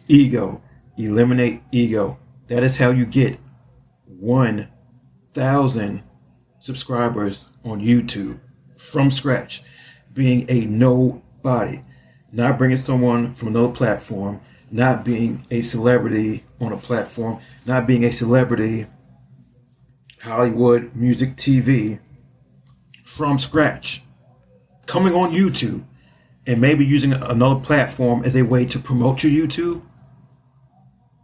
Ego. Eliminate ego. That is how you get 1,000 subscribers on YouTube from scratch. Being a nobody. Not bringing someone from another platform. Not being a celebrity on a platform. Not being a celebrity, Hollywood, music, TV. From scratch. Coming on YouTube. And maybe using another platform as a way to promote your YouTube.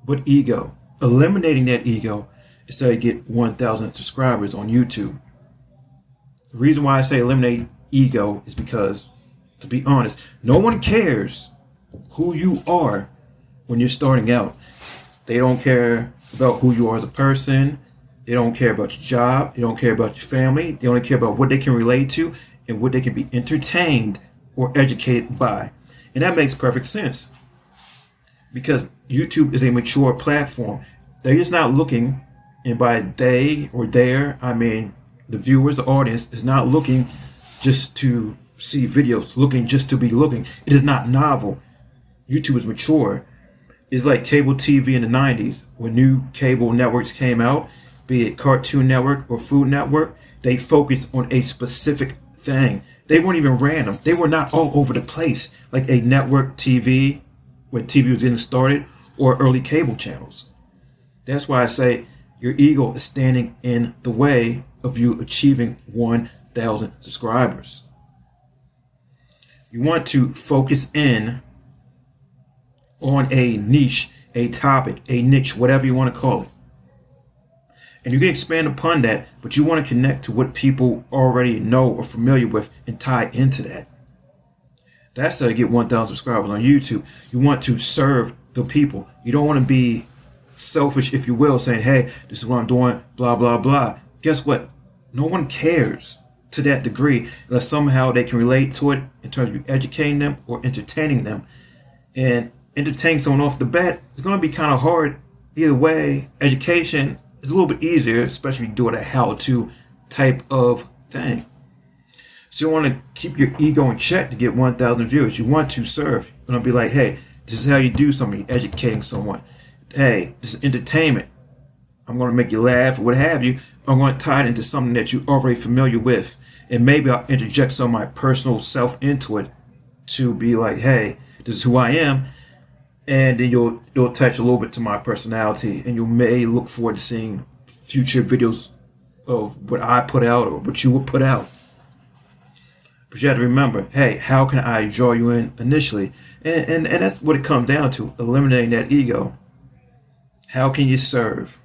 But ego. Eliminating that ego is how you get 1,000 subscribers on YouTube. The reason why I say eliminate ego is because, to be honest, no one cares who you are when you're starting out. They don't care about who you are as a person. They don't care about your job. They don't care about your family. They only care about what they can relate to and what they can be entertained or educated by. And that makes perfect sense. Because YouTube is a mature platform. They're just not looking, and by they or there, I mean the viewers, the audience, is not looking just to see videos, looking just to be looking. It is not novel. YouTube is mature. It's like cable TV in the 90s. When new cable networks came out, be it Cartoon Network or Food Network, they focused on a specific thing. They weren't even random. They were not all over the place like a network TV, when TV was getting started, or early cable channels. That's why I say your ego is standing in the way of you achieving 1,000 subscribers. You want to focus in on a niche, a topic, a niche, whatever you want to call it. And you can expand upon that, but you want to connect to what people already know or familiar with and tie into that. That's how you get 1,000 subscribers on YouTube. You want to serve the people. You don't want to be selfish, if you will, saying, hey, this is what I'm doing, blah, blah, blah. Guess what? No one cares to that degree unless somehow they can relate to it in terms of you educating them or entertaining them. And entertaining someone off the bat, it's going to be kind of hard. Either way, education is a little bit easier, especially if you do it a how-to type of thing. So you want to keep your ego in check to get 1,000 viewers. You want to serve. You want to be like, hey, this is how you do something. You're educating someone. Hey, this is entertainment. I'm going to make you laugh or what have you. I'm going to tie it into something that you're already familiar with. And maybe I'll interject some of my personal self into it to be like, hey, this is who I am. And then you'll attach a little bit to my personality. And you may look forward to seeing future videos of what I put out or what you would put out. But you have to remember, hey, how can I draw you in initially? And that's what it comes down to, eliminating that ego. How can you serve?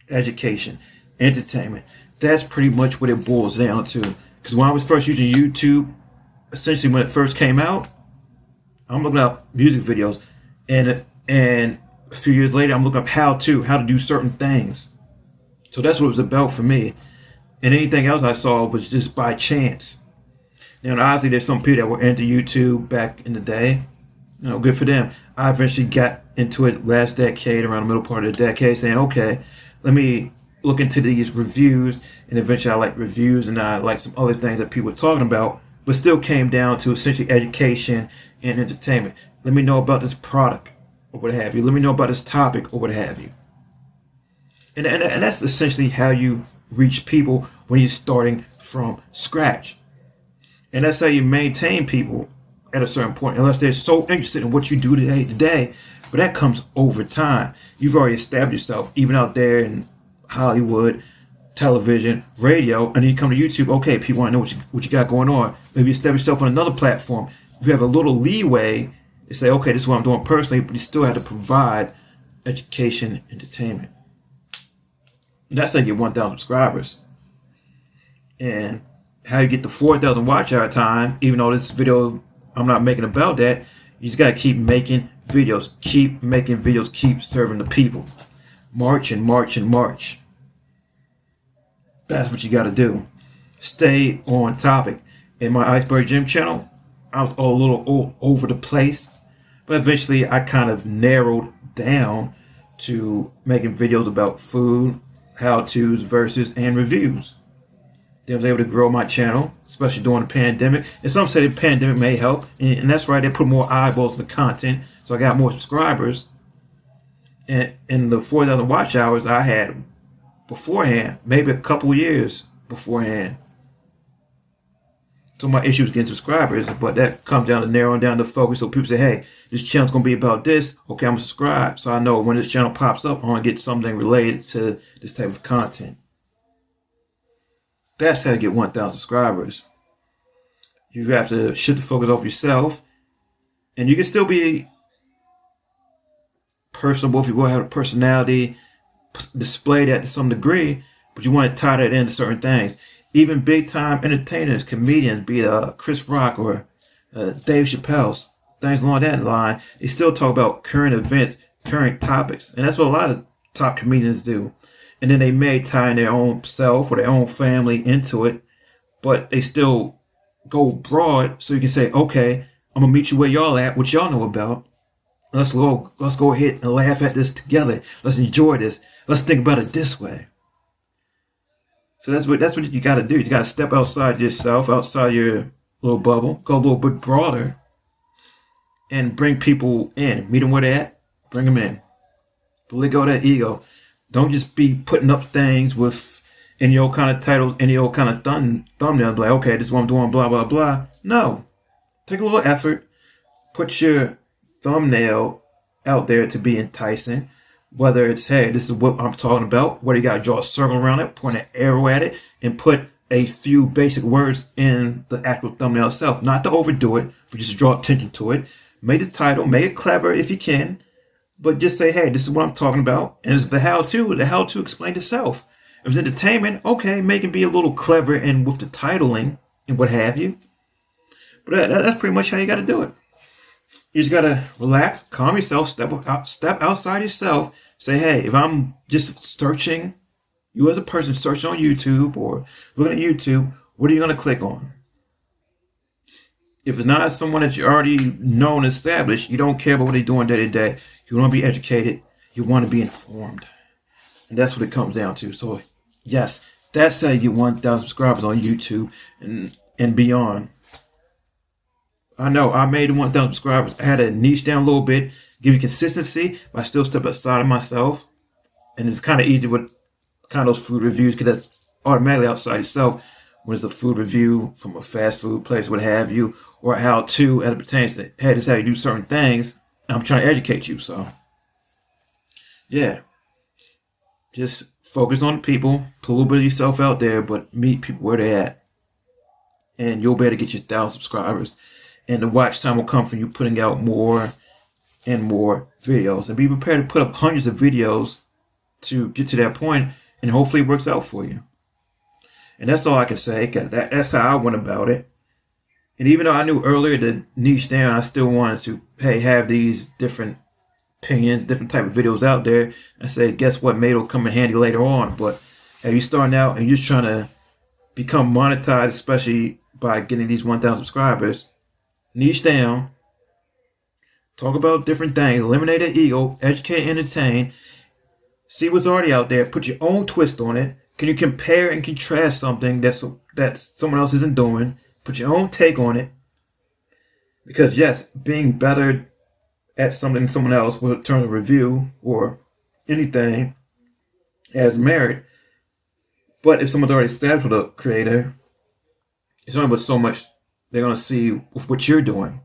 Education, entertainment. That's pretty much what it boils down to. Because when I was first using YouTube, essentially when it first came out, I'm looking up music videos. And a few years later, I'm looking up how to do certain things. So that's what it was about for me. And anything else I saw was just by chance. Now, obviously, there's some people that were into YouTube back in the day. You know, good for them. I eventually got into it last decade, around the middle part of the decade, saying, okay, let me look into these reviews. And eventually I like reviews and I like some other things that people were talking about, but still came down to essentially education and entertainment. Let me know about this product or what have you. Let me know about this topic or what have you. And that's essentially how you reach people when you're starting from scratch. And that's how you maintain people at a certain point, unless they're so interested in what you do today. But that comes over time. You've already established yourself, even out there in Hollywood, television, radio, and then you come to YouTube. Okay, people want to know what you got going on. Maybe establish yourself on another platform. You have a little leeway to say, okay, this is what I'm doing personally, but you still have to provide education, entertainment. And that's how you get 1,000 subscribers. And how you get the 4,000 watch hour time, even though this video I'm not making about that, you just got to keep making videos. Keep making videos. Keep serving the people. March and march and march. That's what you got to do. Stay on topic. In my Iceberg Gym channel, I was all a little all over the place. But eventually I kind of narrowed down to making videos about food, how-tos, versus, and reviews. Then I was able to grow my channel, especially during the pandemic. And some say the pandemic may help. And that's right, they put more eyeballs in the content. So So I got more subscribers. And in the 4,000 watch hours I had beforehand, maybe a couple years beforehand. So my issue is getting subscribers, but that comes down to narrowing down the focus. So people say, hey, this channel's going to be about this. Okay, I'm going to subscribe. So I know when this channel pops up, I want to get something related to this type of content. That's how you get 1,000 subscribers. You have to shift the focus off yourself. And you can still be personable if you want to have a personality, display that to some degree, but you want to tie that into certain things. Even big time entertainers, comedians, be it Chris Rock or Dave Chappelle, things along that line, they still talk about current events, current topics. And that's what a lot of top comedians do. And then they may tie in their own self or their own family into it, but they still go broad so you can say, okay, I'm going to meet you where y'all at, what y'all know about. Let's go ahead and laugh at this together. Let's enjoy this. Let's think about it this way. So that's what you got to do. You got to step outside yourself, outside your little bubble, go a little bit broader, and bring people in. Meet them where they're at. Bring them in. But let go of that ego. Don't just be putting up things with any old kind of titles, any old kind of thumbnails. Like, okay, this is what I'm doing, blah, blah, blah. No. Take a little effort. Put your thumbnail out there to be enticing. Whether it's, hey, this is what I'm talking about, whether you got to draw a circle around it, point an arrow at it, and put a few basic words in the actual thumbnail itself. Not to overdo it, but just to draw attention to it. Make the title, make it clever if you can, but just say, hey, this is what I'm talking about. And it's the how-to. The how-to explains itself. If it's entertainment, okay, make it be a little clever and with the titling and what have you. But that's pretty much how you got to do it. You just got to relax, calm yourself, step outside yourself. Say, hey, if I'm just searching, you as a person searching on YouTube or looking at YouTube, what are you going to click on? If it's not someone that you already know and established, you don't care about what they're doing day to day. You want to be educated. You want to be informed. And that's what it comes down to. So, yes, that's how you get 1,000 subscribers on YouTube and beyond. I know I made 1,000 subscribers. I had to niche down a little bit, give you consistency, but I still step outside of myself. And it's kind of easy with kind of those food reviews because that's automatically outside yourself when it's a food review from a fast food place, what have you, or how to as it pertains to, hey, this is how you do certain things. I'm trying to educate you. So, yeah, just focus on the people, put a little bit of yourself out there, but meet people where they're at. And you'll be able to get your 1,000 subscribers. And the watch time will come from you putting out more and more videos. And be prepared to put up hundreds of videos to get to that point, and hopefully it works out for you. And that's all I can say. That's how I went about it. And even though I knew earlier to niche down, I still wanted to, hey, have these different opinions, different type of videos out there. And say, guess what? Maybe it'll come in handy later on. But if you're starting out and you're just trying to become monetized, especially by getting these 1,000 subscribers, niche down, talk about different things, eliminate the ego, educate, entertain, see what's already out there, put your own twist on it. Can you compare and contrast something that someone else isn't doing? Put your own take on it. Because yes, being better at something than someone else will turn a review or anything as merit. But if someone's already established with a creator, it's only but so much they're going to see with what you're doing.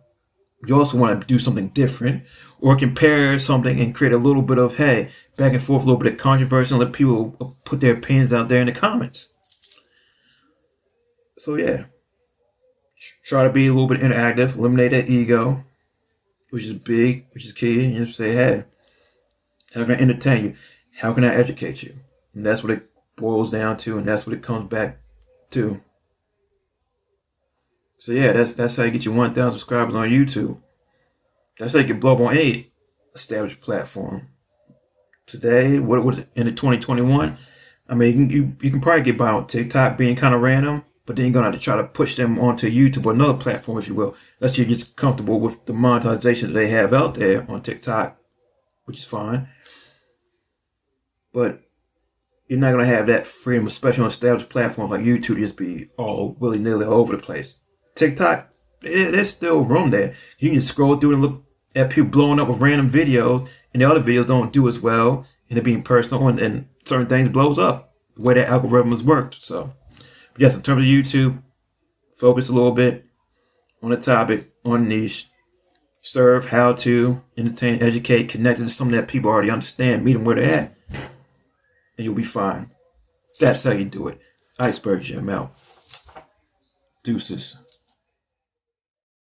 You also want to do something different or compare something and create a little bit of, hey, back and forth, a little bit of controversy, and let people put their opinions out there in the comments. So, yeah. Try to be a little bit interactive, eliminate that ego, which is big, which is key. And just say, hey, how can I entertain you? How can I educate you? And that's what it boils down to, and that's what it comes back to. So yeah, that's how you get your 1,000 subscribers on YouTube. That's how you can blow up on any established platform. Today, what was it, in the 2021? I mean, you can probably get by on TikTok being kind of random, but then you're gonna have to try to push them onto YouTube or another platform, if you will. Unless you're just comfortable with the monetization that they have out there on TikTok, which is fine. But you're not gonna have that freedom, especially on established platforms like YouTube, just be all willy-nilly all over the place. TikTok, there's still room there. You can just scroll through and look at people blowing up with random videos, and the other videos don't do as well, and it being personal, and certain things blows up the way that algorithm has worked. So, but yes, in terms of YouTube, focus a little bit on the topic, on niche, serve, how to, entertain, educate, connect to something that people already understand, meet them where they're at, and you'll be fine. That's how you do it. Iceberg Jim out. Deuces.